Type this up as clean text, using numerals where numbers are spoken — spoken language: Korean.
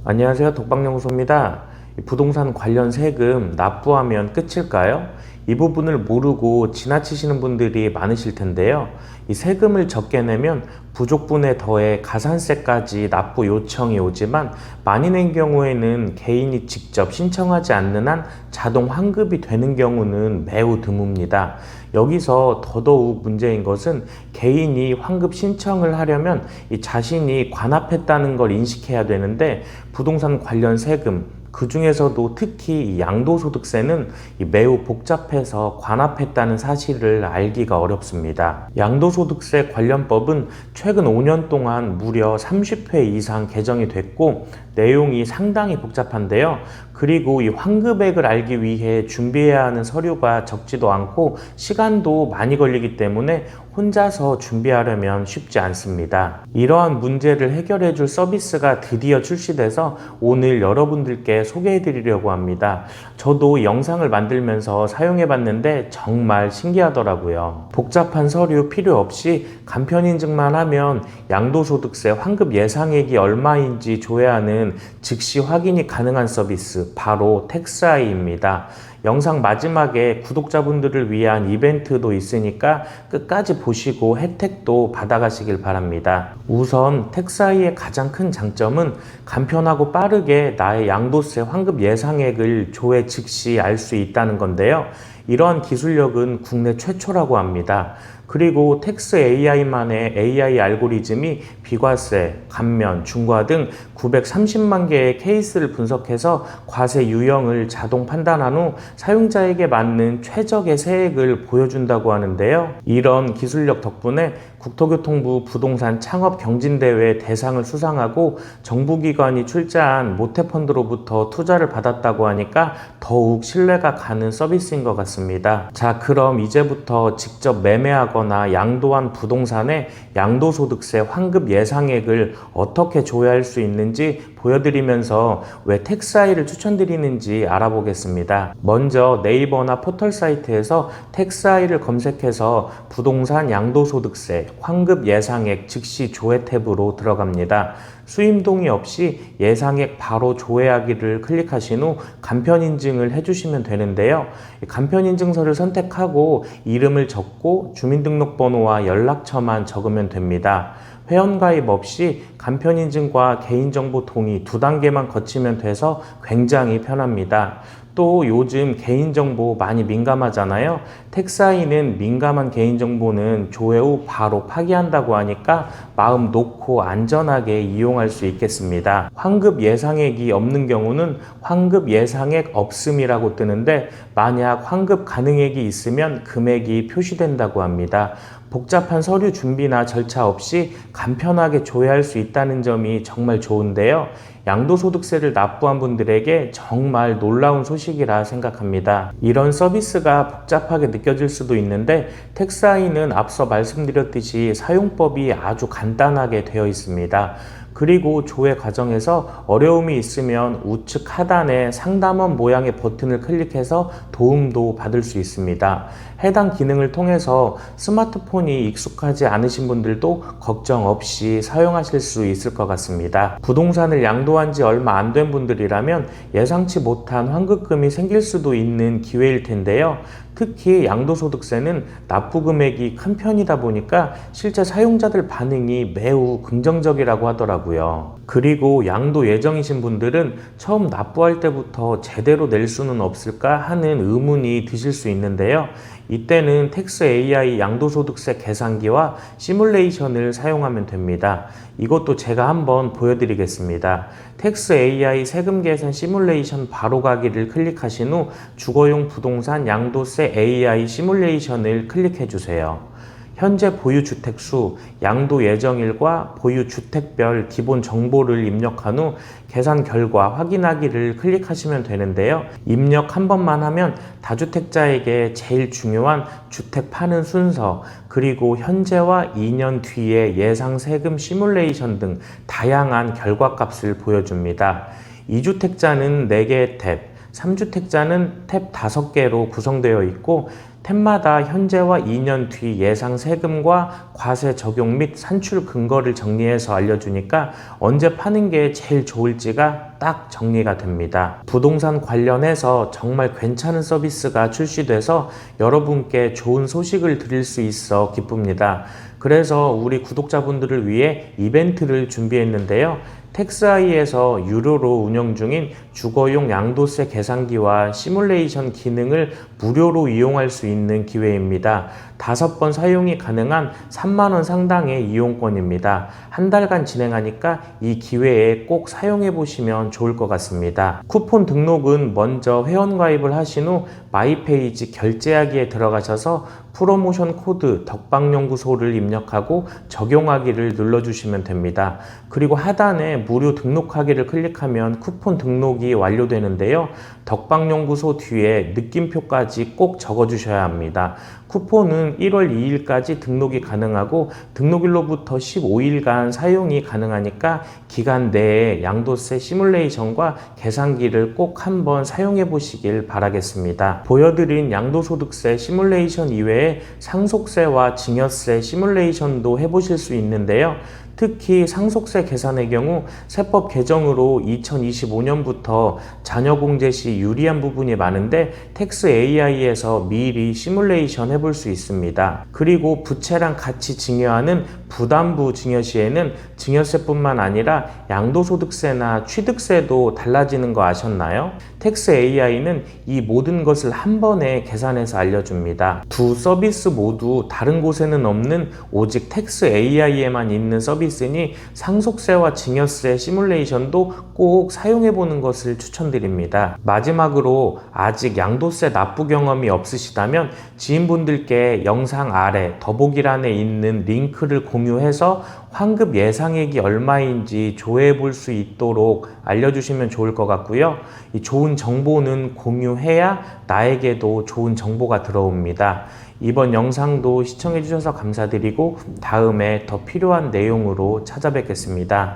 안녕하세요. 독박연구소입니다. 부동산 관련 세금 납부하면 끝일까요? 이 부분을 모르고 지나치시는 분들이 많으실 텐데요. 이 세금을 적게 내면 부족분에 더해 가산세까지 납부 요청이 오지만 많이 낸 경우에는 개인이 직접 신청하지 않는 한 자동 환급이 되는 경우는 매우 드뭅니다. 여기서 더더욱 문제인 것은 개인이 환급 신청을 하려면 이 자신이 관합했다는 걸 인식해야 되는데 부동산 관련 세금 그 중에서도 특히 이 양도소득세는 매우 복잡해서 관합했다는 사실을 알기가 어렵습니다. 양도소득세 관련법은 최근 5년 동안 무려 30회 이상 개정이 됐고 내용이 상당히 복잡한데요. 그리고 이 환급액을 알기 위해 준비해야 하는 서류가 적지도 않고 시간도 많이 걸리기 때문에 혼자서 준비하려면 쉽지 않습니다. 이러한 문제를 해결해 줄 서비스가 드디어 출시돼서 오늘 여러분들께 소개해 드리려고 합니다. 저도 영상을 만들면서 사용해 봤는데 정말 신기하더라고요. 복잡한 서류 필요 없이 간편인증만 하면 양도소득세 환급 예상액이 얼마인지 조회하는 즉시 확인이 가능한 서비스, 바로 텍스아이입니다. 영상 마지막에 구독자분들을 위한 이벤트도 있으니까 끝까지 보시고 혜택도 받아가시길 바랍니다. 우선 텍스아이의 가장 큰 장점은 간편하고 빠르게 나의 양도세 환급 예상액을 조회 즉시 알 수 있다는 건데요. 이러한 기술력은 국내 최초라고 합니다. 그리고 텍스 AI만의 AI 알고리즘이 비과세, 감면, 중과 등 930만 개의 케이스를 분석해서 과세 유형을 자동 판단한 후 사용자에게 맞는 최적의 세액을 보여준다고 하는데요. 이런 기술력 덕분에 국토교통부 부동산 창업경진대회 대상을 수상하고 정부기관이 출자한 모태펀드로부터 투자를 받았다고 하니까 더욱 신뢰가 가는 서비스인 것 같습니다. 자, 그럼 이제부터 직접 매매하거나 양도한 부동산의 양도소득세 환급 예상액을 어떻게 조회할 수 있는지 보여드리면서 왜 텍스아이를 추천드리는지 알아보겠습니다. 먼저 네이버나 포털 사이트에서 텍스아이를 검색해서 부동산 양도소득세 환급 예상액 즉시 조회 탭으로 들어갑니다. 수임 동의 없이 예상액 바로 조회하기를 클릭하신 후 간편인증을 해주시면 되는데요. 간편인증서를 선택하고 이름을 적고 주민등록번호와 연락처만 적으면 됩니다. 회원가입 없이 간편인증과 개인정보 동의 2단계만 거치면 돼서 굉장히 편합니다. 또 요즘 개인정보 많이 민감하잖아요. 텍스아이는 민감한 개인정보는 조회 후 바로 파기한다고 하니까 마음 놓고 안전하게 이용할 수 있겠습니다. 환급 예상액이 없는 경우는 환급 예상액 없음이라고 뜨는데 만약 환급 가능액이 있으면 금액이 표시된다고 합니다. 복잡한 서류 준비나 절차 없이 간편하게 조회할 수 있다는 점이 정말 좋은데요. 양도소득세를 납부한 분들에게 정말 놀라운 소식이라 생각합니다. 이런 서비스가 복잡하게 느껴질 수도 있는데 텍스아이는 앞서 말씀드렸듯이 사용법이 아주 간단하게 되어 있습니다. 그리고 조회 과정에서 어려움이 있으면 우측 하단에 상담원 모양의 버튼을 클릭해서 도움도 받을 수 있습니다. 해당 기능을 통해서 스마트폰이 익숙하지 않으신 분들도 걱정 없이 사용하실 수 있을 것 같습니다. 부동산을 양도한 지 얼마 안 된 분들이라면 예상치 못한 환급금이 생길 수도 있는 기회일 텐데요. 특히 양도소득세는 납부 금액이 큰 편이다 보니까 실제 사용자들 반응이 매우 긍정적이라고 하더라고요. 그리고 양도 예정이신 분들은 처음 납부할 때부터 제대로 낼 수는 없을까 하는 의문이 드실 수 있는데요. 이때는 텍스 AI 양도소득세 계산기와 시뮬레이션을 사용하면 됩니다. 이것도 제가 한번 보여드리겠습니다. 텍스 AI 세금 계산 시뮬레이션 바로 가기를 클릭하신 후 주거용 부동산 양도세 AI 시뮬레이션을 클릭해 주세요. 현재 보유 주택수, 양도 예정일과 보유 주택별 기본 정보를 입력한 후 계산 결과 확인하기를 클릭하시면 되는데요. 입력 한 번만 하면 다주택자에게 제일 중요한 주택 파는 순서, 그리고 현재와 2년 뒤의 예상 세금 시뮬레이션 등 다양한 결과값을 보여줍니다. 2주택자는 4개의 탭, 3주택자는 탭 5개로 구성되어 있고 탭마다 현재와 2년 뒤 예상 세금과 과세 적용 및 산출 근거를 정리해서 알려주니까 언제 파는 게 제일 좋을지가 딱 정리가 됩니다. 부동산 관련해서 정말 괜찮은 서비스가 출시돼서 여러분께 좋은 소식을 드릴 수 있어 기쁩니다. 그래서 우리 구독자분들을 위해 이벤트를 준비했는데요. 텍스아이에서 유료로 운영 중인 주거용 양도세 계산기와 시뮬레이션 기능을 무료로 이용할 수 있는 기회입니다. 5번 사용이 가능한 3만 원 상당의 이용권입니다. 한 달간 진행하니까 이 기회에 꼭 사용해 보시면 좋을 것 같습니다. 쿠폰 등록은 먼저 회원가입을 하신 후 마이페이지 결제하기에 들어가셔서 프로모션 코드 덕방연구소를 입력하고 적용하기를 눌러주시면 됩니다. 그리고 하단에 무료 등록하기를 클릭하면 쿠폰 등록이 완료되는데요. 덕방연구소 뒤에 느낌표까지 꼭 적어주셔야 합니다. 쿠폰은 1월 2일까지 등록이 가능하고 등록일로부터 15일간 사용이 가능하니까 기간 내에 양도세 시뮬레이션과 계산기를 꼭 한번 사용해 보시길 바라겠습니다. 보여드린 양도소득세 시뮬레이션 이외에 상속세와 증여세 시뮬레이션도 해보실 수 있는데요. 특히 상속세 계산의 경우 세법 개정으로 2025년부터 자녀공제 시 유리한 부분이 많은데 텍스 AI에서 미리 시뮬레이션 해볼 수 있습니다. 그리고 부채랑 같이 증여하는 부담부 증여 시에는 증여세뿐만 아니라 양도소득세나 취득세도 달라지는 거 아셨나요? 텍스 AI는 이 모든 것을 한 번에 계산해서 알려줍니다. 두 서비스 모두 다른 곳에는 없는 오직 텍스 AI에만 있는 서비스니 상속세와 증여세 시뮬레이션도 꼭 사용해보는 것을 추천드립니다. 마지막으로 아직 양도세 납부 경험이 없으시다면 지인분들께 영상 아래 더보기란에 있는 링크를 공유해서 환급 예상액이 얼마인지 조회해 볼 수 있도록 알려주시면 좋을 것 같고요. 이 좋은 정보는 공유해야 나에게도 좋은 정보가 들어옵니다. 이번 영상도 시청해 주셔서 감사드리고 다음에 더 필요한 내용으로 찾아뵙겠습니다.